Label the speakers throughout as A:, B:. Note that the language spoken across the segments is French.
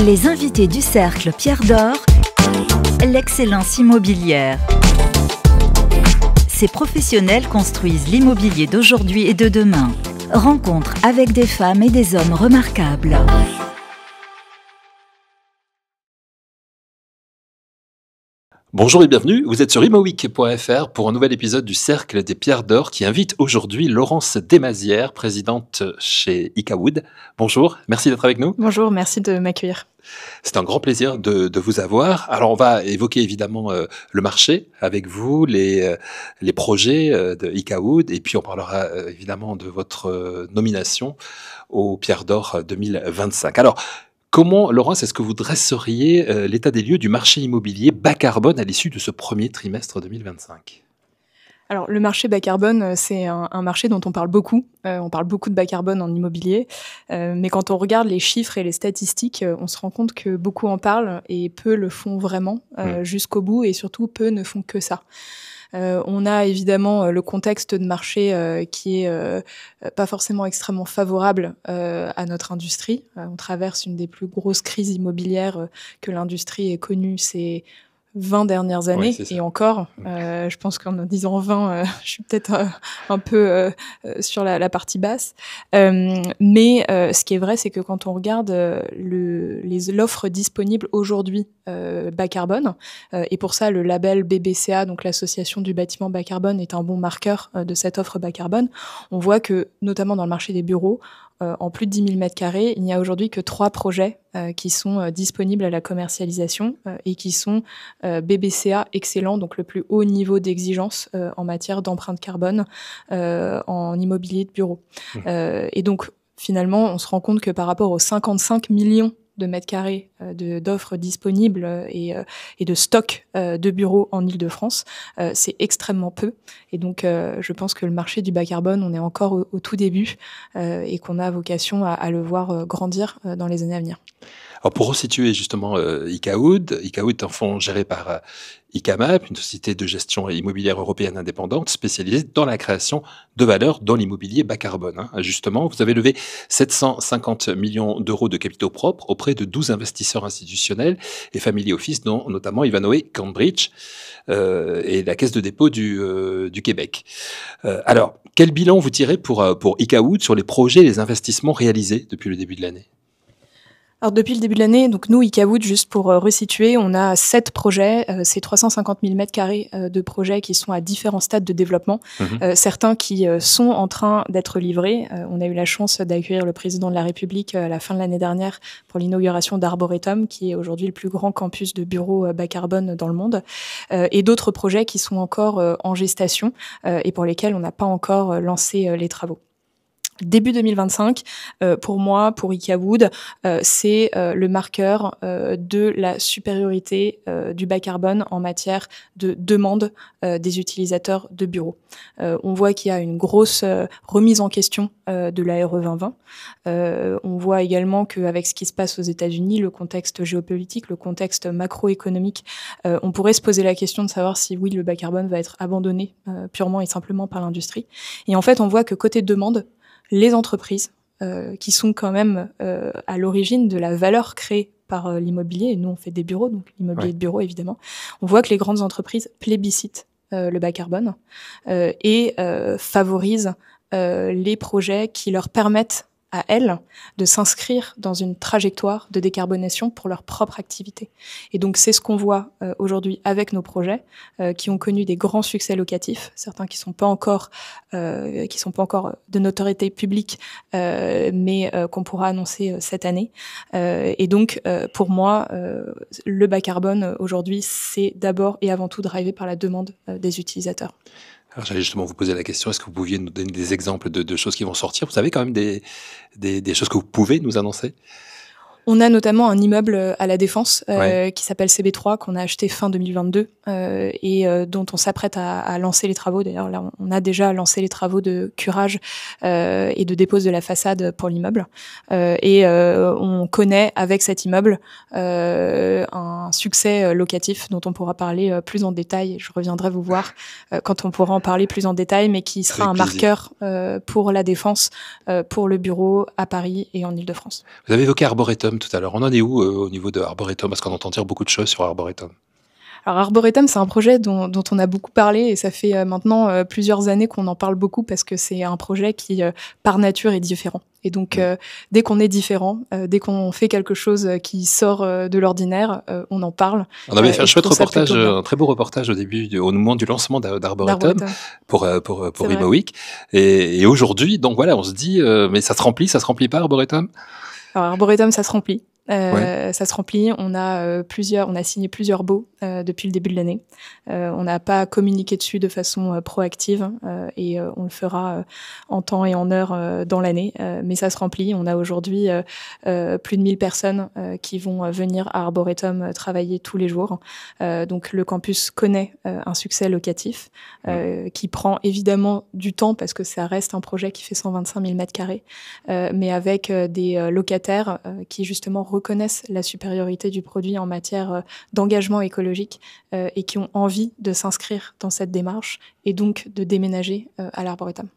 A: Les invités du Cercle Pierre d'Or, l'excellence immobilière. Ces professionnels construisent l'immobilier d'aujourd'hui et de demain. Rencontre avec des femmes et des hommes remarquables.
B: Bonjour et bienvenue, vous êtes sur imoweek.fr pour un nouvel épisode du Cercle des Pierres d'Or qui invite aujourd'hui Laurence Desmazières, présidente chez Ikawood. Bonjour, merci d'être avec nous.
C: Bonjour, merci de m'accueillir.
B: C'est un grand plaisir de vous avoir. Alors on va évoquer évidemment le marché avec vous, les projets de Ikawood et puis on parlera évidemment de votre nomination aux Pierres d'Or 2025. Alors, comment, Laurence, est-ce que vous dresseriez l'état des lieux du marché immobilier bas carbone à l'issue de ce premier trimestre 2025 ?
C: Alors, le marché bas carbone, c'est un marché dont on parle beaucoup. On parle beaucoup de bas carbone en immobilier. Mais quand on regarde les chiffres et les statistiques, on se rend compte que beaucoup en parlent et peu le font vraiment jusqu'au bout et surtout peu ne font que ça. On a évidemment le contexte de marché qui est pas forcément extrêmement favorable à notre industrie. On traverse une des plus grosses crises immobilières que l'industrie ait connues ces 20 dernières années, et encore, je pense qu'en disant 20, je suis peut-être un peu sur la partie basse. Mais ce qui est vrai, c'est que quand on regarde l'offre disponible aujourd'hui bas carbone, et pour ça, le label BBCA, donc l'association du bâtiment bas carbone, est un bon marqueur de cette offre bas carbone. On voit que, notamment dans le marché des bureaux, en plus de 10 000 m², il n'y a aujourd'hui que 3 projets qui sont disponibles à la commercialisation et qui sont BBCA excellent, donc le plus haut niveau d'exigence en matière d'empreinte carbone en immobilier de bureau. Et donc, finalement, on se rend compte que par rapport aux 55 millions de mètres carrés d'offres disponibles et de stock de bureaux en Île-de-France, c'est extrêmement peu. Et donc, je pense que le marché du bas carbone, on est encore au tout début et qu'on a vocation à le voir grandir dans les années à venir.
B: Alors pour resituer justement Ikawood est un fonds géré par Icamap, une société de gestion immobilière européenne indépendante spécialisée dans la création de valeur dans l'immobilier bas carbone. Justement, vous avez levé 750 millions d'euros de capitaux propres auprès de 12 investisseurs institutionnels et family office, dont notamment Ivanhoé Cambridge et la Caisse de dépôt du Québec. Alors, quel bilan vous tirez pour Ikawood sur les projets et les investissements réalisés depuis le début de l'année ?
C: Alors depuis le début de l'année, donc nous, Ikawood, juste pour resituer, on a 7 projets, c'est 350 000 m² de projets qui sont à différents stades de développement, certains qui sont en train d'être livrés. On a eu la chance d'accueillir le président de la République à la fin de l'année dernière pour l'inauguration d'Arboretum, qui est aujourd'hui le plus grand campus de bureaux bas carbone dans le monde, et d'autres projets qui sont encore en gestation et pour lesquels on n'a pas encore lancé les travaux. Début 2025, pour moi, pour Ikawood, c'est le marqueur de la supériorité du bas carbone en matière de demande des utilisateurs de bureaux. On voit qu'il y a une grosse remise en question de la RE 2020. On voit également qu'avec ce qui se passe aux États-Unis, le contexte géopolitique, le contexte macroéconomique, on pourrait se poser la question de savoir si oui, le bas carbone va être abandonné purement et simplement par l'industrie. Et en fait, on voit que côté demande, les entreprises qui sont quand même à l'origine de la valeur créée par l'immobilier, et nous on fait des bureaux, donc l'immobilier de bureau évidemment, on voit que les grandes entreprises plébiscitent le bas carbone et favorisent les projets qui leur permettent à elles de s'inscrire dans une trajectoire de décarbonation pour leur propre activité. Et donc c'est ce qu'on voit aujourd'hui avec nos projets qui ont connu des grands succès locatifs, certains qui sont pas encore de notoriété publique, mais qu'on pourra annoncer cette année. Et donc pour moi, le bas carbone aujourd'hui, c'est d'abord et avant tout drivé par la demande des utilisateurs.
B: Alors, j'allais justement vous poser la question, est-ce que vous pouviez nous donner des exemples de choses qui vont sortir ? Vous avez quand même des choses que vous pouvez nous annoncer ?
C: On a notamment un immeuble à La Défense qui s'appelle CB3, qu'on a acheté fin 2022 et dont on s'apprête à lancer les travaux. D'ailleurs, là, on a déjà lancé les travaux de curage et de dépose de la façade pour l'immeuble. On connaît avec cet immeuble un succès locatif dont on pourra parler plus en détail. Je reviendrai vous voir quand on pourra en parler plus en détail, mais qui sera un marqueur pour la Défense, pour le bureau à Paris et en Île-de-France.
B: Vous avez évoqué Arboretum tout à l'heure. On en est où au niveau de Arboretum? Parce qu'on entend dire beaucoup de choses sur Arboretum.
C: Alors Arboretum, c'est un projet dont on a beaucoup parlé et ça fait maintenant plusieurs années qu'on en parle beaucoup parce que c'est un projet qui, par nature, est différent. Et donc, dès qu'on est différent, dès qu'on fait quelque chose qui sort de l'ordinaire, on en parle.
B: On avait fait un chouette reportage, un très beau reportage au moment du lancement d'Arboretum pour Imo Week. Et aujourd'hui, donc voilà, on se dit, mais ça se remplit pas Arboretum?
C: Alors Arboretum, ça se remplit. Ça se remplit. On a signé plusieurs baux depuis le début de l'année. On n'a pas communiqué dessus de façon proactive et on le fera en temps et en heure dans l'année. Mais ça se remplit. On a aujourd'hui plus de 1000 personnes qui vont venir à Arboretum travailler tous les jours. Donc le campus connaît un succès locatif qui prend évidemment du temps parce que ça reste un projet qui fait 125 000 mètres carrés, mais avec des locataires qui justement reconnaissent la supériorité du produit en matière d'engagement écologique et qui ont envie de s'inscrire dans cette démarche et donc de déménager à l'Arboretum.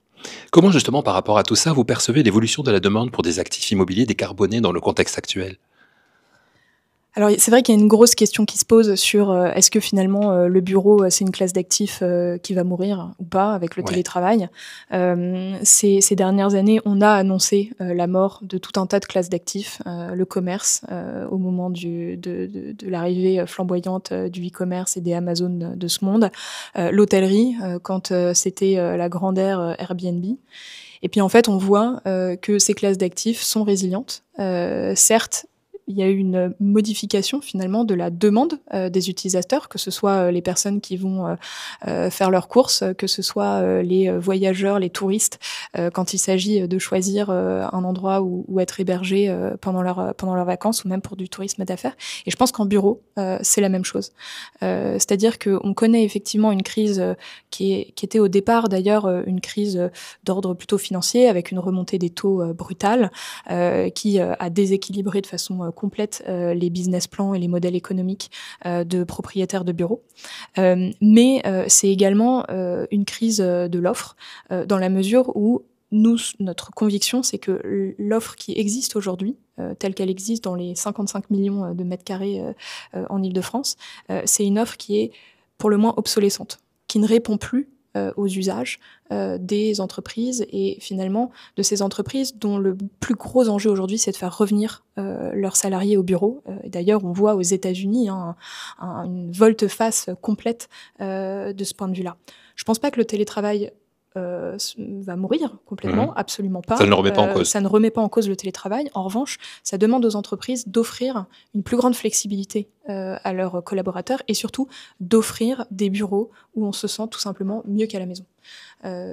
B: Comment justement par rapport à tout ça, vous percevez l'évolution de la demande pour des actifs immobiliers décarbonés dans le contexte actuel ?
C: Alors c'est vrai qu'il y a une grosse question qui se pose sur est-ce que finalement le bureau c'est une classe d'actifs qui va mourir ou pas avec le télétravail. Ces dernières années, on a annoncé la mort de tout un tas de classes d'actifs, le commerce au moment de l'arrivée flamboyante du e-commerce et des Amazon de ce monde, l'hôtellerie quand c'était la grande ère Airbnb. Et puis en fait, on voit que ces classes d'actifs sont résilientes, certes. Il y a eu une modification finalement de la demande des utilisateurs, que ce soit les personnes qui vont faire leurs courses, que ce soit les voyageurs, les touristes, quand il s'agit de choisir un endroit où être hébergé pendant leurs vacances ou même pour du tourisme d'affaires. Et je pense qu'en bureau, c'est la même chose. C'est-à-dire qu'on connaît effectivement une crise qui était au départ d'ailleurs une crise d'ordre plutôt financier avec une remontée des taux brutale qui a déséquilibré de façon complète les business plans et les modèles économiques de propriétaires de bureaux. Mais c'est également une crise de l'offre dans la mesure où notre conviction, c'est que l'offre qui existe aujourd'hui, telle qu'elle existe dans les 55 millions de mètres carrés en Île-de-France, c'est une offre qui est pour le moins obsolescente, qui ne répond plus aux usages des entreprises et finalement de ces entreprises dont le plus gros enjeu aujourd'hui c'est de faire revenir leurs salariés au bureau. Et d'ailleurs on voit aux États-Unis une volte-face complète de ce point de vue-là. Je pense pas que le télétravail va mourir complètement, absolument pas.
B: Ça ne le remet pas en cause.
C: Ça ne remet pas en cause le télétravail. En revanche, ça demande aux entreprises d'offrir une plus grande flexibilité à leurs collaborateurs et surtout d'offrir des bureaux où on se sent tout simplement mieux qu'à la maison.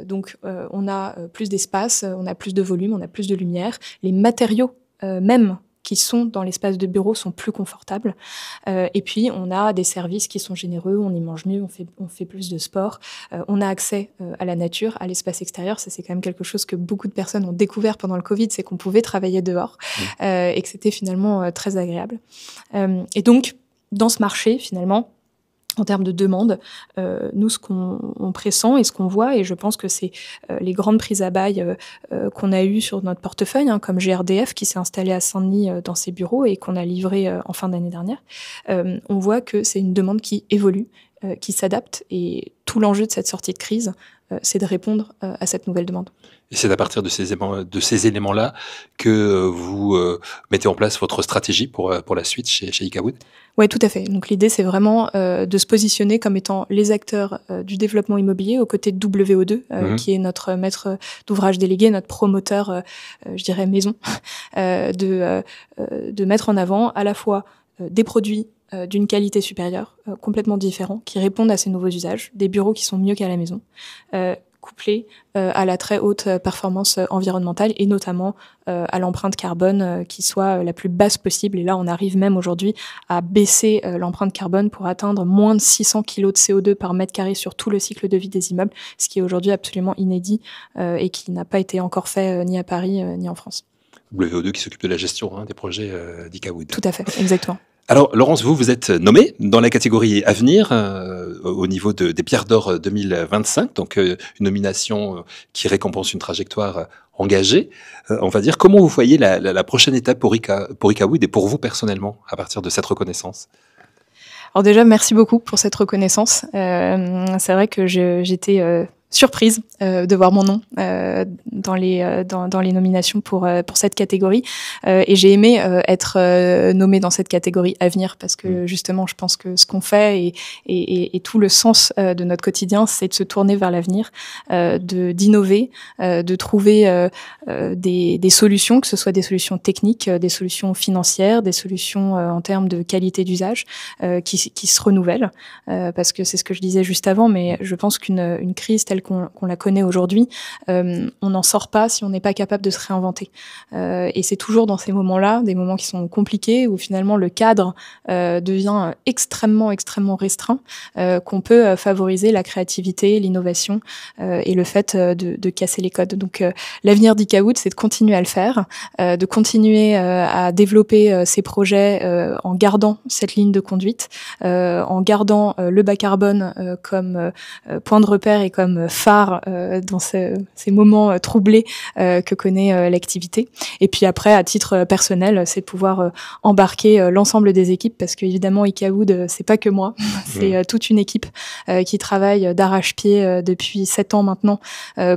C: Donc on a plus d'espace, on a plus de volume, on a plus de lumière. Les matériaux même qui sont dans l'espace de bureau sont plus confortables. Et puis, on a des services qui sont généreux, on y mange mieux, on fait plus de sport. On a accès à la nature, à l'espace extérieur. Ça, c'est quand même quelque chose que beaucoup de personnes ont découvert pendant le Covid, c'est qu'on pouvait travailler dehors et que c'était finalement très agréable. Et donc, dans ce marché, finalement, en termes de demande, nous, ce qu'on pressent et ce qu'on voit, et je pense que c'est les grandes prises à bail qu'on a eues sur notre portefeuille, comme GRDF qui s'est installé à Saint-Denis dans ses bureaux et qu'on a livré en fin d'année dernière, on voit que c'est une demande qui évolue, qui s'adapte, et tout l'enjeu de cette sortie de crise, c'est de répondre à cette nouvelle demande.
B: Et c'est à partir de ces éléments-là que vous mettez en place votre stratégie pour la suite chez Icawood ?
C: Oui, tout à fait. Donc l'idée, c'est vraiment de se positionner comme étant les acteurs du développement immobilier aux côtés de WO2, qui est notre maître d'ouvrage délégué, notre promoteur, je dirais maison, de mettre en avant à la fois des produits d'une qualité supérieure, complètement différents, qui répondent à ces nouveaux usages, des bureaux qui sont mieux qu'à la maison, couplé à la très haute performance environnementale et notamment à l'empreinte carbone qui soit la plus basse possible. Et là, on arrive même aujourd'hui à baisser l'empreinte carbone pour atteindre moins de 600 kg de CO2 par mètre carré sur tout le cycle de vie des immeubles, ce qui est aujourd'hui absolument inédit et qui n'a pas été encore fait ni à Paris ni en France.
B: WO2 qui s'occupe de la gestion des projets d'Icawood.
C: Tout à fait, exactement.
B: Alors, Laurence, vous êtes nommée dans la catégorie Avenir au niveau des Pierres d'Or 2025, donc une nomination qui récompense une trajectoire engagée. On va dire, comment vous voyez la prochaine étape pour Icawood et pour vous personnellement à partir de cette reconnaissance?
C: Alors déjà, merci beaucoup pour cette reconnaissance. C'est vrai que j'étais surprise de voir mon nom dans les nominations pour cette catégorie et j'ai aimé être nommée dans cette catégorie Avenir parce que justement je pense que ce qu'on fait et tout le sens de notre quotidien c'est de se tourner vers l'avenir, d'innover, de trouver des solutions, que ce soit des solutions techniques, des solutions financières, des solutions en termes de qualité d'usage qui se renouvellent parce que c'est ce que je disais juste avant, mais je pense qu'une crise telle qu'on la connaît aujourd'hui, on n'en sort pas si on n'est pas capable de se réinventer. Et c'est toujours dans ces moments-là, des moments qui sont compliqués, où finalement le cadre devient extrêmement restreint, qu'on peut favoriser la créativité, l'innovation et le fait de casser les codes. Donc l'avenir d'Icawood, c'est de continuer à le faire, de continuer à développer ces projets en gardant cette ligne de conduite, en gardant le bas carbone comme point de repère et comme phare dans ces moments troublés que connaît l'activité. Et puis après, à titre personnel, c'est de pouvoir embarquer l'ensemble des équipes parce qu'évidemment, Icawood, c'est pas que moi, c'est toute une équipe qui travaille d'arrache-pied depuis 7 ans maintenant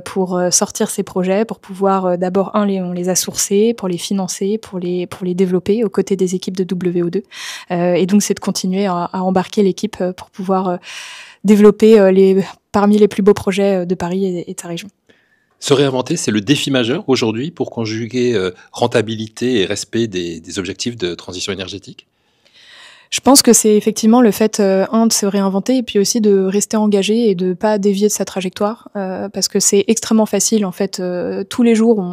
C: pour sortir ces projets, pour pouvoir d'abord, on les a sourcés, pour les financer, pour les développer aux côtés des équipes de WO2. Et donc, c'est de continuer à embarquer l'équipe pour pouvoir développer parmi les plus beaux projets de Paris et de sa région.
B: Se réinventer, c'est le défi majeur aujourd'hui pour conjuguer rentabilité et respect des objectifs de transition énergétique?
C: Je pense que c'est effectivement le fait, de se réinventer et puis aussi de rester engagé et de pas dévier de sa trajectoire, parce que c'est extrêmement facile, en fait, tous les jours,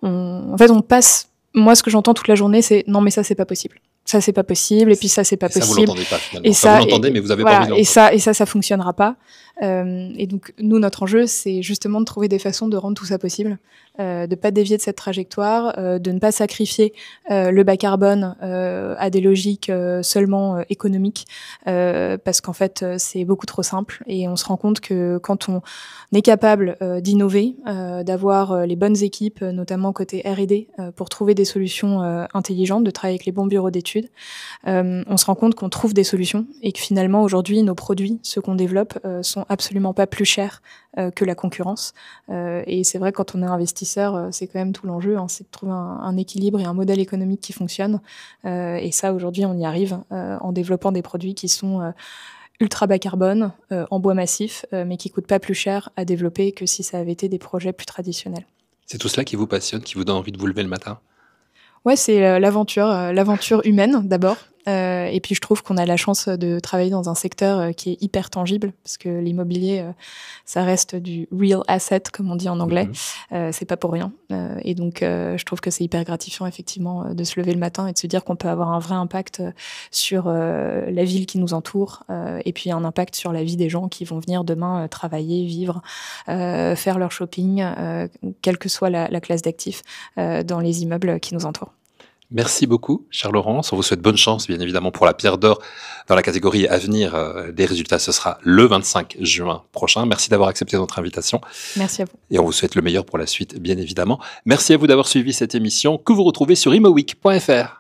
C: on passe, moi, ce que j'entends toute la journée, c'est « non, mais ça, c'est pas possible ». Ça, c'est pas possible, et puis ça, c'est pas possible.
B: Ça, vous l'entendez pas, finalement. Ça, vous l'entendez, mais vous avez pas envie de l'entendre.
C: Et ça fonctionnera pas. Et donc, nous, notre enjeu, c'est justement de trouver des façons de rendre tout ça possible, de pas dévier de cette trajectoire, de ne pas sacrifier le bas carbone à des logiques seulement économiques, parce qu'en fait, c'est beaucoup trop simple. Et on se rend compte que quand on est capable d'innover, d'avoir les bonnes équipes, notamment côté R&D, pour trouver des solutions intelligentes, de travailler avec les bons bureaux d'études, on se rend compte qu'on trouve des solutions et que finalement, aujourd'hui, nos produits, ceux qu'on développe, sont absolument pas plus chers que la concurrence. Et c'est vrai, quand on est investisseur, c'est quand même tout l'enjeu, hein, c'est de trouver un équilibre et un modèle économique qui fonctionne. Et ça, aujourd'hui, on y arrive en développant des produits qui sont ultra bas carbone, en bois massif, mais qui coûtent pas plus cher à développer que si ça avait été des projets plus traditionnels.
B: C'est tout cela qui vous passionne, qui vous donne envie de vous lever le matin?
C: Ouais, c'est l'aventure humaine d'abord. Et puis je trouve qu'on a la chance de travailler dans un secteur qui est hyper tangible, parce que l'immobilier, ça reste du real asset, comme on dit en anglais. C'est pas pour rien. Et donc je trouve que c'est hyper gratifiant effectivement de se lever le matin et de se dire qu'on peut avoir un vrai impact sur la ville qui nous entoure, et puis un impact sur la vie des gens qui vont venir demain travailler, vivre, faire leur shopping, quelle que soit la classe d'actifs dans les immeubles qui nous entourent.
B: Merci beaucoup, chère Laurence. On vous souhaite bonne chance, bien évidemment, pour la Pierre d'Or dans la catégorie Avenir. Les résultats, ce sera le 25 juin prochain. Merci d'avoir accepté notre invitation.
C: Merci à vous.
B: Et on vous souhaite le meilleur pour la suite, bien évidemment. Merci à vous d'avoir suivi cette émission que vous retrouvez sur imoweek.fr.